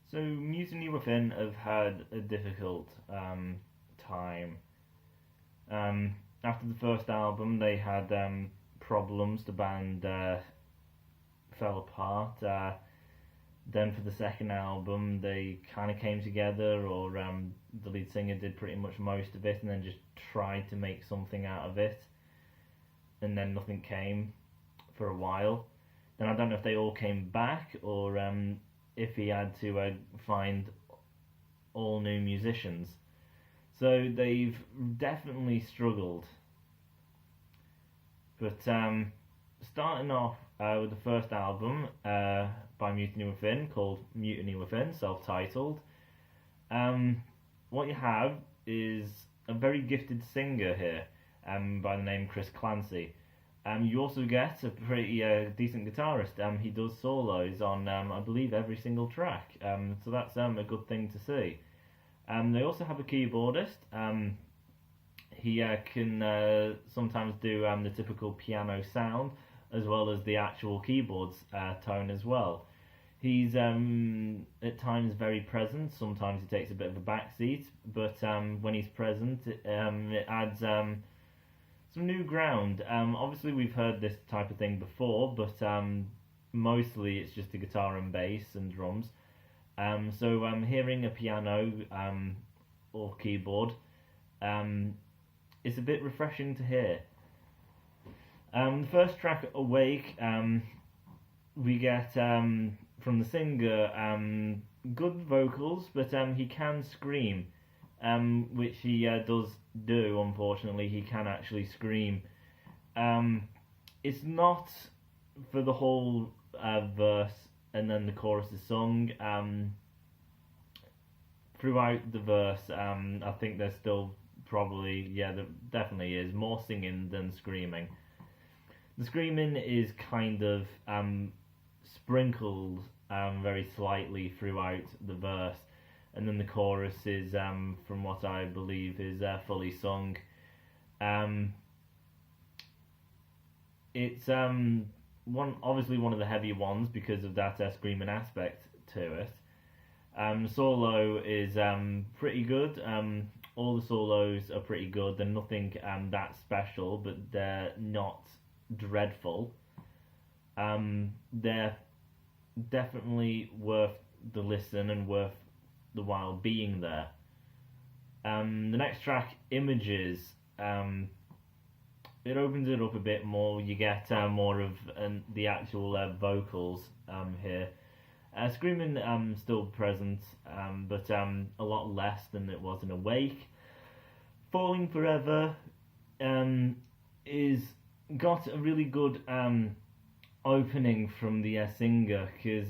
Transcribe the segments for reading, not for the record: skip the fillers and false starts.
So Mutiny Within have had a difficult time. After the first album, they had problems. The band fell apart. Then for the second album, they kind of came together, or the lead singer did pretty much most of it, and then just tried to make something out of it, and then nothing came for a while. Then I don't know if they all came back, or if he had to find all new musicians. So they've definitely struggled. But starting off with the first album by Mutiny Within, called Mutiny Within, self-titled, what you have is a very gifted singer here by the name Chris Clancy. You also get a pretty decent guitarist. He does solos on, I believe, every single track. So that's a good thing to see. They also have a keyboardist. He can sometimes do the typical piano sound, as well as the actual keyboard's tone as well. He's at times very present. Sometimes he takes a bit of a backseat, but when he's present, it adds some new ground. Obviously, we've heard this type of thing before, but mostly it's just the guitar and bass and drums. So hearing a piano or keyboard, it's a bit refreshing to hear. The first track, Awake, we get from the singer good vocals, but he can scream, which he does do. Unfortunately, he can actually scream. It's not for the whole verse, and then the chorus is sung. Throughout the verse, I think there's still probably, there definitely is more singing than screaming. The screaming is kind of sprinkled very slightly throughout the verse, and then the chorus is, from what I believe, is fully sung. It's obviously one of the heavier ones because of that screaming aspect to it. Solo is pretty good. All the solos are pretty good. They're nothing that special, but they're not dreadful. They're definitely worth the listen and worth the while being there. The next track, Images, it opens it up a bit more. You get more of the actual vocals here. Screaming still present, but a lot less than it was in Awake. Falling Forever is got a really good opening from the singer, because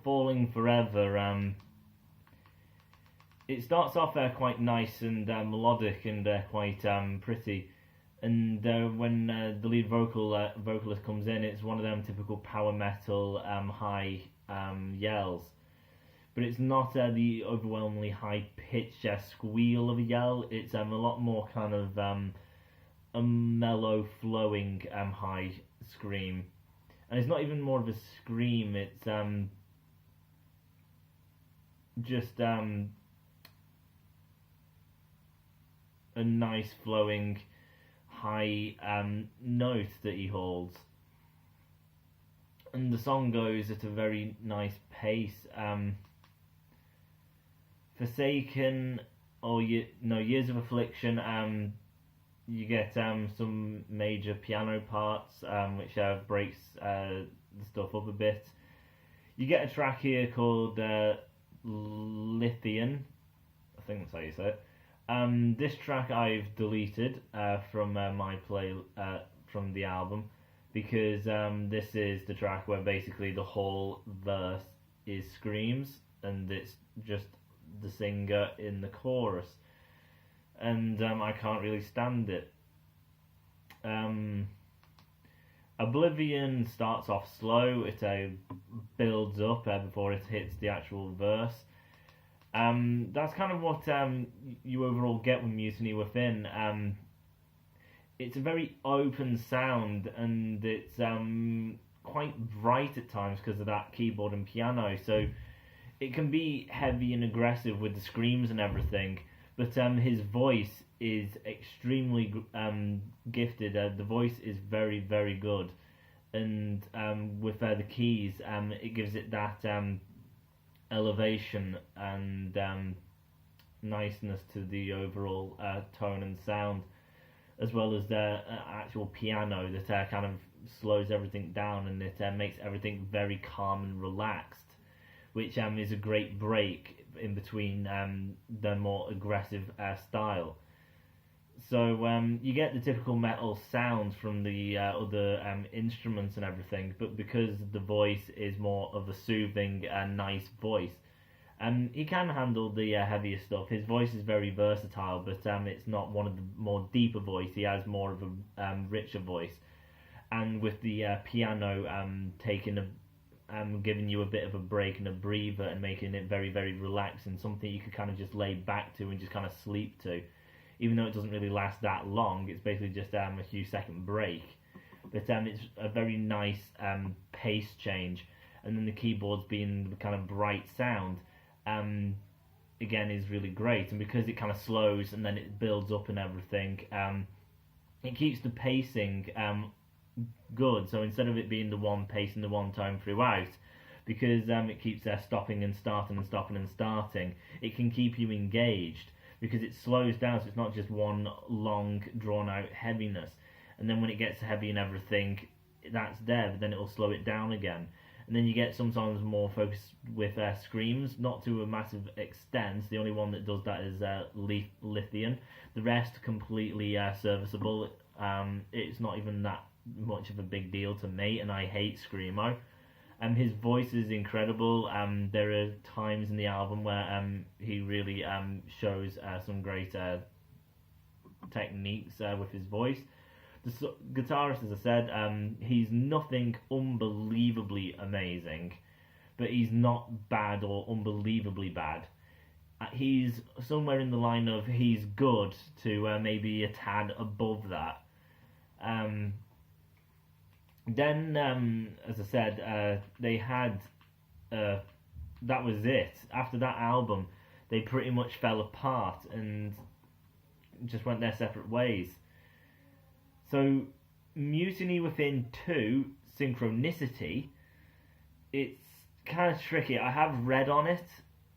Falling Forever, it starts off quite nice and melodic and quite pretty, and when the lead vocalist comes in, it's one of them typical power metal high yells, but it's not the overwhelmingly high pitched squeal of a yell. It's a lot more kind of a mellow flowing high scream, and it's not even more of a scream. It's just a nice flowing high note that he holds, and the song goes at a very nice pace. Forsaken, or Years of Affliction, you get some major piano parts which breaks the stuff up a bit. You get a track here called Lithian, I think that's how you say it. This track I've deleted from my play from the album, because this is the track where basically the whole verse is screams, and it's just the singer in the chorus, and I can't really stand it. Oblivion starts off slow. It builds up before it hits the actual verse. That's kind of what you overall get with Mutiny Within. It's a very open sound, and it's quite bright at times because of that keyboard and piano. So it can be heavy and aggressive with the screams and everything, but his voice is extremely gifted. The voice is very, very good, and with the keys, it gives it that elevation and niceness to the overall tone and sound, as well as the actual piano that kind of slows everything down, and it makes everything very calm and relaxed, which is a great break in between the more aggressive style. So you get the typical metal sounds from the other instruments and everything, but because the voice is more of a soothing and nice voice, he can handle the heavier stuff. His voice is very versatile, but it's not one of the more deeper voice. He has more of a richer voice, and with the piano taking giving you a bit of a break and a breather and making it very, very relaxing, something you could kind of just lay back to and just kind of sleep to. Even though it doesn't really last that long, it's basically just a few second break. But it's a very nice pace change, and then the keyboards being the kind of bright sound, again, is really great. And because it kind of slows and then it builds up and everything, it keeps the pacing good. So instead of it being the one pace and the one tone throughout, because it keeps stopping and starting and stopping and starting, it can keep you engaged, because it slows down, so it's not just one long, drawn-out heaviness. And then when it gets heavy and everything, that's there, but then it'll slow it down again. And then you get sometimes more focus with screams, not to a massive extent. The only one that does that is Lithium. The rest completely serviceable. It's not even that much of a big deal to me, and I hate Screamo. His voice is incredible. There are times in the album where he really shows some great techniques with his voice. The guitarist, as I said, he's nothing unbelievably amazing, but he's not bad or unbelievably bad. He's somewhere in the line of he's good to maybe a tad above that. Then, as I said, they had that was it. After that album, they pretty much fell apart and just went their separate ways. So, Mutiny Within 2, Synchronicity, it's kind of tricky. I have read on it,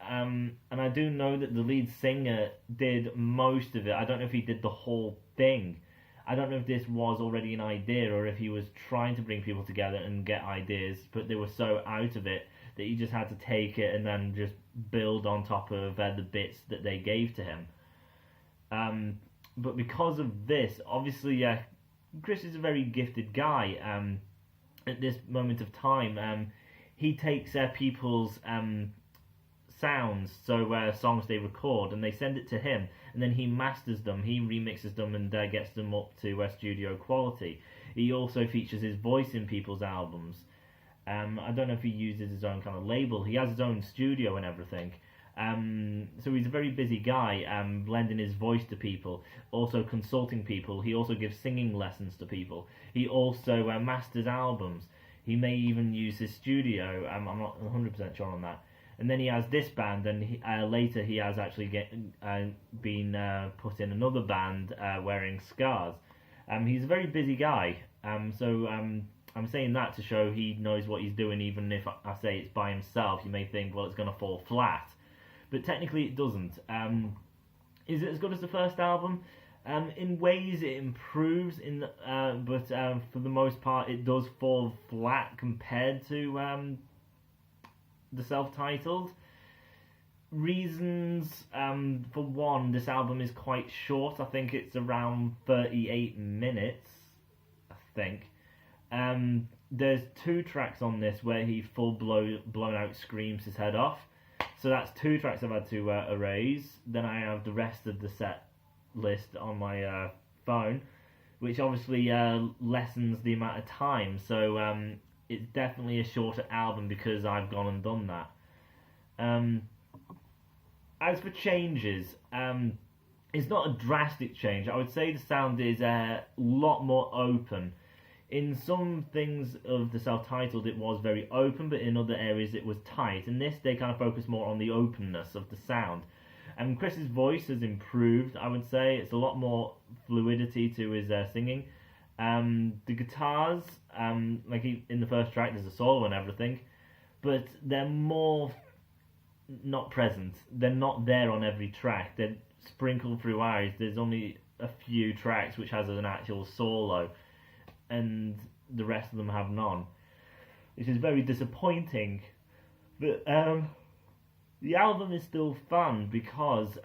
and I do know that the lead singer did most of it. I don't know if he did the whole thing. I don't know if this was already an idea or if he was trying to bring people together and get ideas, but they were so out of it that he just had to take it and then just build on top of the bits that they gave to him. But because of this, obviously, Chris is a very gifted guy. At this moment of time, he takes people's sounds, so songs they record, and they send it to him, and then he masters them, he remixes them, and gets them up to studio quality. He also features his voice in people's albums. I don't know if he uses his own kind of label. He has his own studio and everything. So he's a very busy guy, lending his voice to people, also consulting people. He also gives singing lessons to people. He also masters albums. He may even use his studio. I'm not 100% sure on that. And then he has this band, and later he has actually been put in another band wearing scars. He's a very busy guy, so I'm saying that to show he knows what he's doing. Even if I say it's by himself, you may think, well, it's going to fall flat. But technically it doesn't. Is it as good as the first album? In ways it improves, but for the most part it does fall flat compared to the self-titled. Reasons, for one, this album is quite short. I think it's around 38 minutes, I think. There's 2 tracks on this where he blown out screams his head off. So that's 2 tracks I've had to erase. Then I have the rest of the set list on my phone, which obviously lessens the amount of time. So it's definitely a shorter album because I've gone and done that. As for changes, it's not a drastic change. I would say the sound is a lot more open. In some things of the self-titled, it was very open, but in other areas it was tight. In this, they kind of focus more on the openness of the sound. And Chris's voice has improved, I would say. It's a lot more fluidity to his singing. The guitars, in the first track, there's a solo and everything, but they're more not present. They're not there on every track. They're sprinkled throughout. There's only a few tracks which has an actual solo, and the rest of them have none, which is very disappointing. But the album is still fun because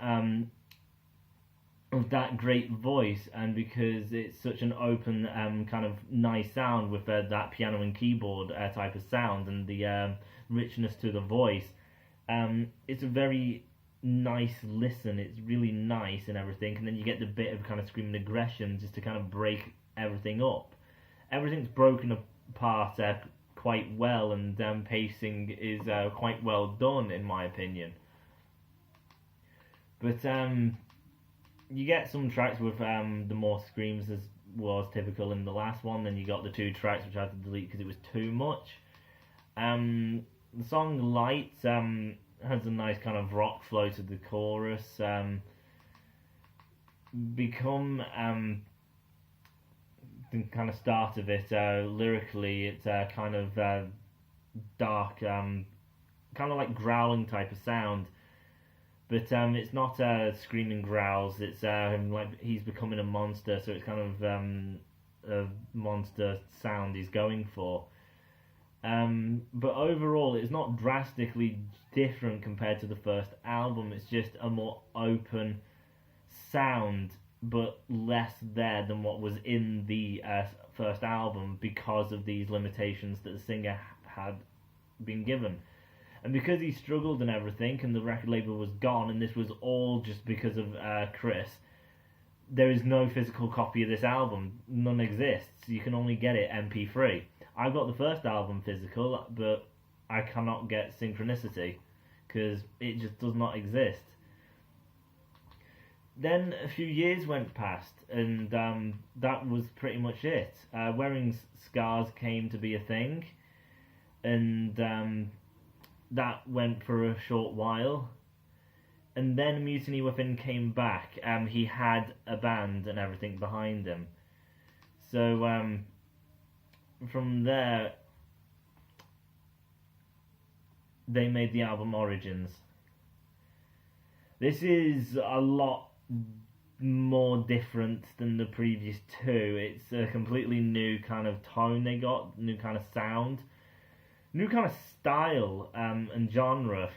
of that great voice, and because it's such an open kind of nice sound with that piano and keyboard type of sound, and the richness to the voice. It's a very nice listen. It's really nice and everything, and then you get the bit of kind of screaming aggression just to kind of break everything up. Everything's broken apart quite well, and pacing is quite well done in my opinion. But you get some tracks with the more screams, as was typical in the last one. Then you got the 2 tracks which I had to delete because it was too much. The song Lights has a nice kind of rock flow to the chorus. The kind of start of it, lyrically, it's kind of dark, kind of like growling type of sound. But it's not screaming growls. It's like he's becoming a monster, so it's kind of a monster sound he's going for. But overall, it's not drastically different compared to the first album. It's just a more open sound, but less there than what was in the first album because of these limitations that the singer had been given. And because he struggled and everything, and the record label was gone, and this was all just because of Chris, there is no physical copy of this album. None exists. You can only get it MP3. I got the first album physical, but I cannot get Synchronicity because it just does not exist. Then a few years went past, and that was pretty much it. Wearing scars came to be a thing, and that went for a short while. And then Mutiny Within came back. He had a band and everything behind him. So from there, they made the album Origins. This is a lot more different than the previous 2. It's a completely new kind of tone they got, new kind of sound, new kind of style and genre.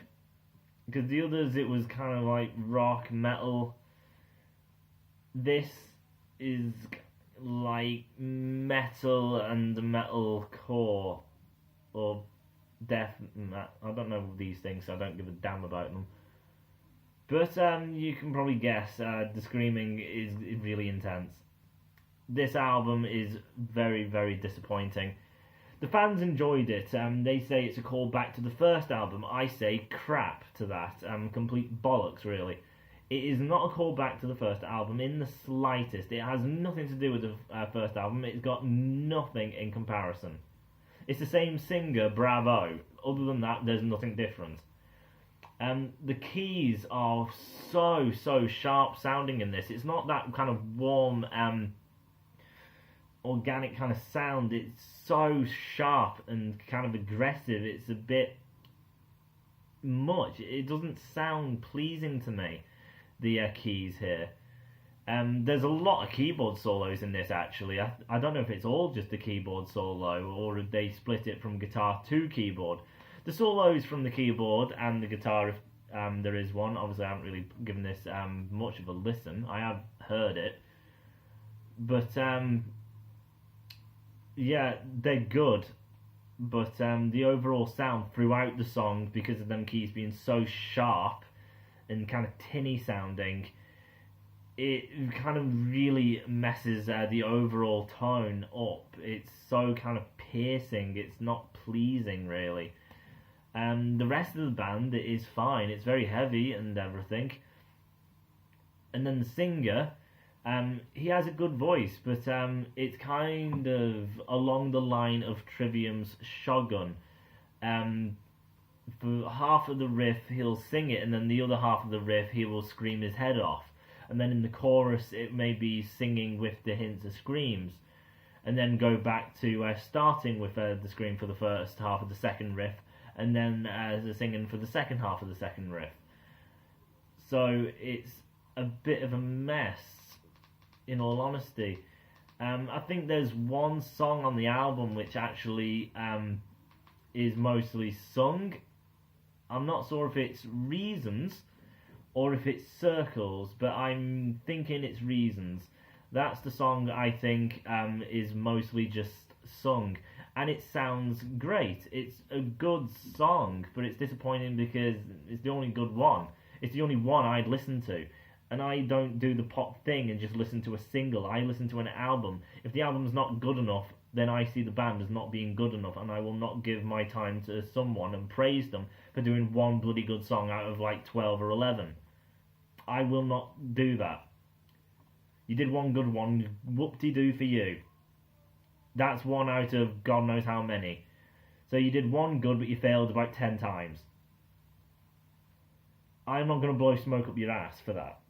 Because the others, it was kind of like rock, metal. This is like metal and metalcore, or death. I don't know these things, so I don't give a damn about them. But you can probably guess, the screaming is really intense. This album is very, very disappointing. The fans enjoyed it. They say it's a call back to the first album. I say crap to that. Complete bollocks, really. It is not a call back to the first album in the slightest. It has nothing to do with the first album. It's got nothing in comparison. It's the same singer, Bravo. Other than that, there's nothing different. The keys are so sharp sounding in this. It's not that kind of warm, organic kind of sound. It's so sharp and kind of aggressive. It's a bit much. It doesn't sound pleasing to me, the keys here. There's a lot of keyboard solos in this, actually. I don't know if it's all just a keyboard solo, or if they split it from guitar to keyboard. The solos from the keyboard and the guitar, if there is one. Obviously, I haven't really given this much of a listen. I have heard it. But, yeah, they're good. But the overall sound throughout the song, because of them keys being so sharp and kind of tinny sounding, it kind of really messes the overall tone up. It's so kind of piercing. It's not pleasing, really. The rest of the band is fine. It's very heavy and everything. And then the singer, He has a good voice, but it's kind of along the line of Trivium's Shogun. Um, for half of the riff, he'll sing it, and then the other half of the riff, he will scream his head off. And then in the chorus, it may be singing with the hints of screams, and then go back to starting with the scream for the first half of the second riff, and then the singing for the second half of the second riff. So it's a bit of a mess, in all honesty. I think there's one song on the album which actually is mostly sung. I'm not sure if it's Reasons or if it's Circles, but I'm thinking it's Reasons. That's the song I think is mostly just sung, and it sounds great. It's a good song, but it's disappointing because it's the only good one. It's the only one I'd listen to, and I don't do the pop thing and just listen to a single. I listen to an album. If the album's not good enough, then I see the band as not being good enough, and I will not give my time to someone and praise them for doing one bloody good song out of like 12 or 11. I will not do that. You did one good one, whoop-de-doo for you. That's one out of God knows how many. So you did one good, but you failed about 10 times. I'm not going to blow smoke up your ass for that.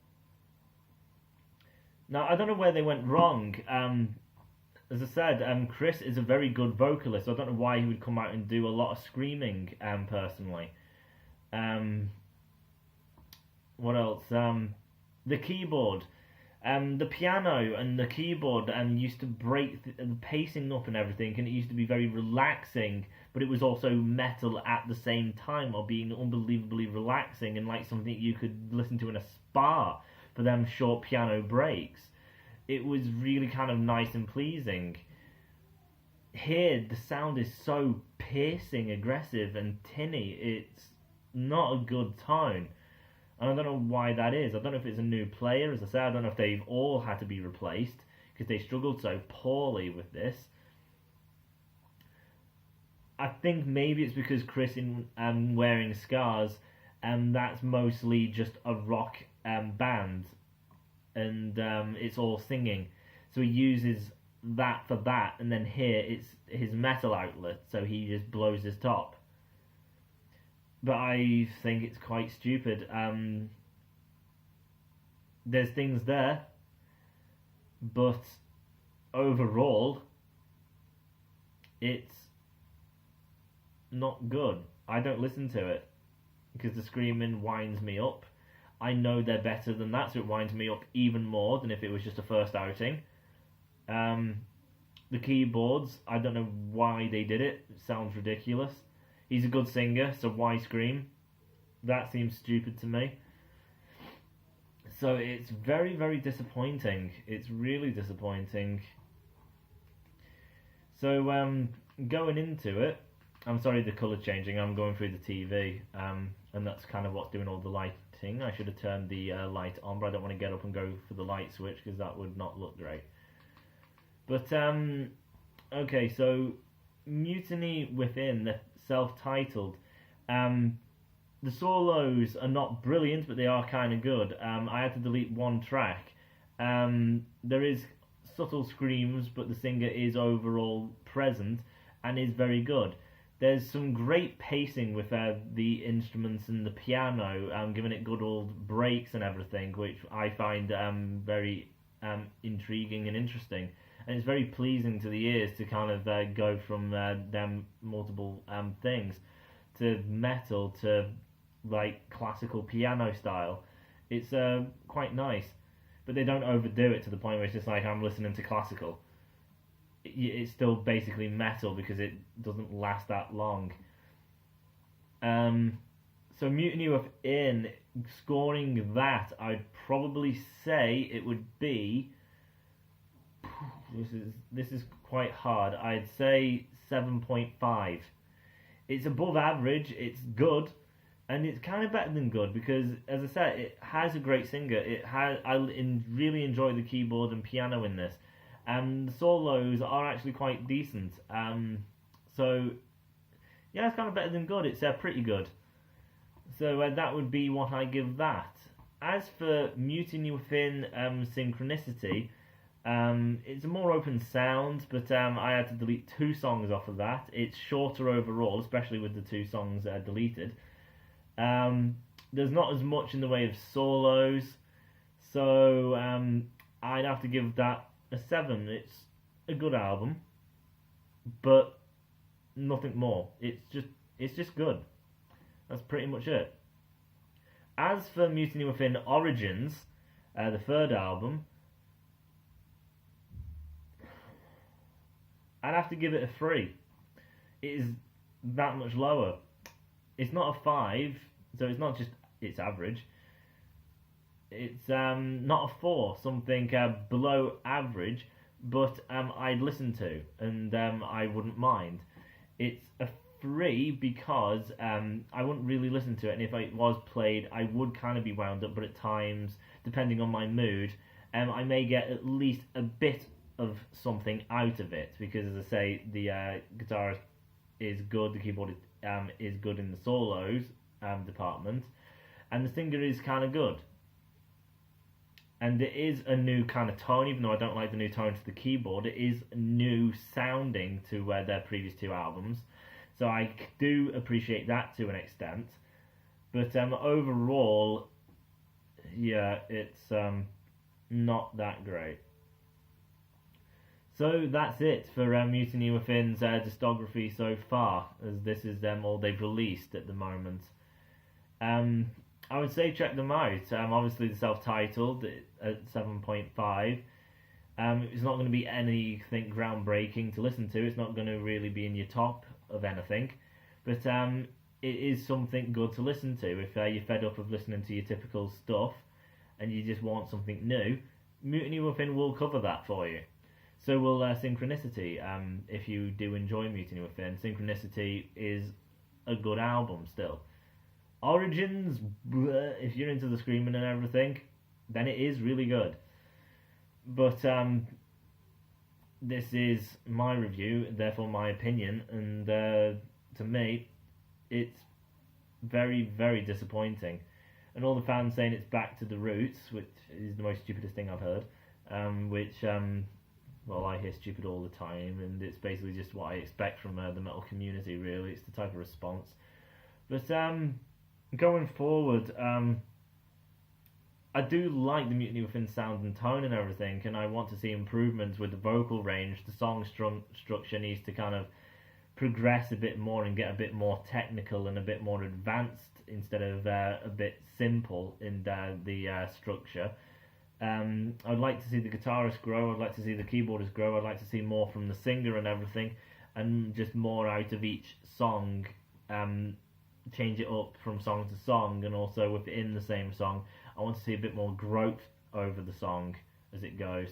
Now, I don't know where they went wrong. As I said, Chris is a very good vocalist. So I don't know why he would come out and do a lot of screaming, personally. What else? The keyboard. The piano and the keyboard used to break the pacing up and everything, and it used to be very relaxing, but it was also metal at the same time, or being unbelievably relaxing and like something you could listen to in a spa for them short piano breaks. It was really kind of nice and pleasing. Here, the sound is so piercing, aggressive, and tinny. It's not a good tone. And I don't know why that is. I don't know if it's a new player. As I said, I don't know if they've all had to be replaced, because they struggled so poorly with this. I think maybe it's because Chris in Wearing Scars, that's mostly just a rock band, and it's all singing. So he uses that for that, and then here it's his metal outlet, so he just blows his top. But I think it's quite stupid. There's things there, but overall, it's not good. I don't listen to it because the screaming winds me up. I know they're better than that, so it winds me up even more than if it was just a first outing. The keyboards, I don't know why they did it. It sounds ridiculous. He's a good singer, so why scream? That seems stupid to me. So it's very, very disappointing. It's really disappointing. So going into it, I'm sorry the colour changing, I'm going through the TV, and that's kind of what's doing all the lighting. I should have turned the light on, but I don't want to get up and go for the light switch, because that would not look great. But, okay, so Mutiny Within, the self-titled, the solos are not brilliant, but they are kind of good. I had to delete one track. There is subtle screams, but the singer is overall present and is very good. There's some great pacing with the instruments and the piano, giving it good old breaks and everything, which I find very intriguing and interesting. And it's very pleasing to the ears to kind of go from them multiple things to metal to like classical piano style. It's quite nice, but they don't overdo it to the point where it's just like I'm listening to classical. It's still basically metal because it doesn't last that long. So Mutiny Within, scoring that, I'd probably say it would be. This is quite hard. I'd say 7.5. It's above average. It's good, and it's kind of better than good because, as I said, it has a great singer. I really enjoy the keyboard and piano in this, and the solos are actually quite decent. So yeah, it's kind of better than good. It's pretty good. So that would be what I give that. As for Mutiny Within Synchronicity, it's a more open sound, but I had to delete 2 songs off of that. It's shorter overall, especially with the 2 songs deleted. There's not as much in the way of solos, so I'd have to give that a 7. It's a good album, but nothing more. It's just good. That's pretty much it. As for Mutiny Within Origins, the 3rd album, I'd have to give it a 3. It is that much lower. It's not a 5, so it's not just its average. It's not a 4, something below average, but I'd listen to, and I wouldn't mind. It's a 3 because I wouldn't really listen to it, and if it was played, I would kind of be wound up, but at times, depending on my mood, I may get at least a bit of something out of it, because as I say, the guitarist is good, the keyboard is good in the solos department, and the singer is kind of good. And it is a new kind of tone, even though I don't like the new tone to the keyboard, it is new sounding to their previous 2 albums. So I do appreciate that to an extent. But overall, yeah, it's not that great. So that's it for Mutiny Within's discography so far, as this is all they've released at the moment. I would say check them out. Obviously, the self-titled at 7.5. It's not going to be anything groundbreaking to listen to. It's not going to really be in your top of anything. But it is something good to listen to. If you're fed up of listening to your typical stuff and you just want something new, Mutiny Within will cover that for you. So will Synchronicity. If you do enjoy Mutiny Within, Synchronicity is a good album still. Origins, if you're into the screaming and everything, then it is really good. But this is my review, therefore my opinion, and to me, it's very, very disappointing. And all the fans saying it's back to the roots, which is the most stupidest thing I've heard, well, I hear stupid all the time, and it's basically just what I expect from the metal community, really. It's the type of response. But going forward, I do like the Mutiny Within sound and tone and everything, and I want to see improvements with the vocal range. The song structure needs to kind of progress a bit more and get a bit more technical and a bit more advanced instead of a bit simple in the structure. I'd like to see the guitarist grow, I'd like to see the keyboardist grow, I'd like to see more from the singer and everything, and just more out of each song. Change it up from song to song, and also within the same song I want to see a bit more growth over the song as it goes.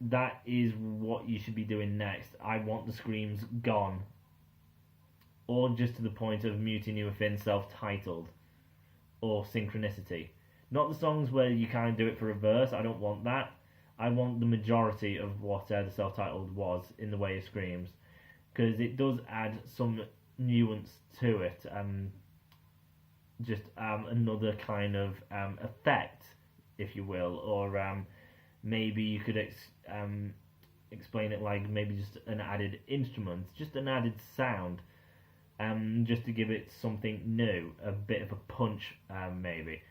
That is what you should be doing next. I want the screams gone, or just to the point of Mutiny Within self-titled or Synchronicity. Not the songs where you kind of do it for a verse. I don't want that. I want the majority of what the self-titled was in the way of screams, because it does add some nuance to it, just another kind of effect, if you will, or maybe you could explain it like maybe just an added instrument, just an added sound, just to give it something new, a bit of a punch, maybe.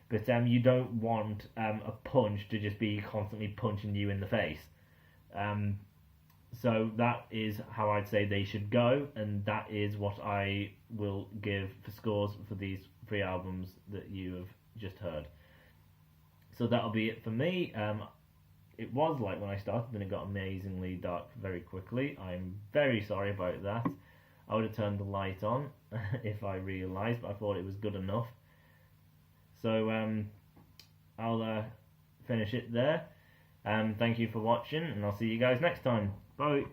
But you don't want a punch to just be constantly punching you in the face. So that is how I'd say they should go, and that is what I will give for scores for these 3 albums that you have just heard. So that'll be it for me. It was light when I started, and it got amazingly dark very quickly. I'm very sorry about that. I would have turned the light on if I realised, but I thought it was good enough. So I'll finish it there. Thank you for watching, and I'll see you guys next time. Bye.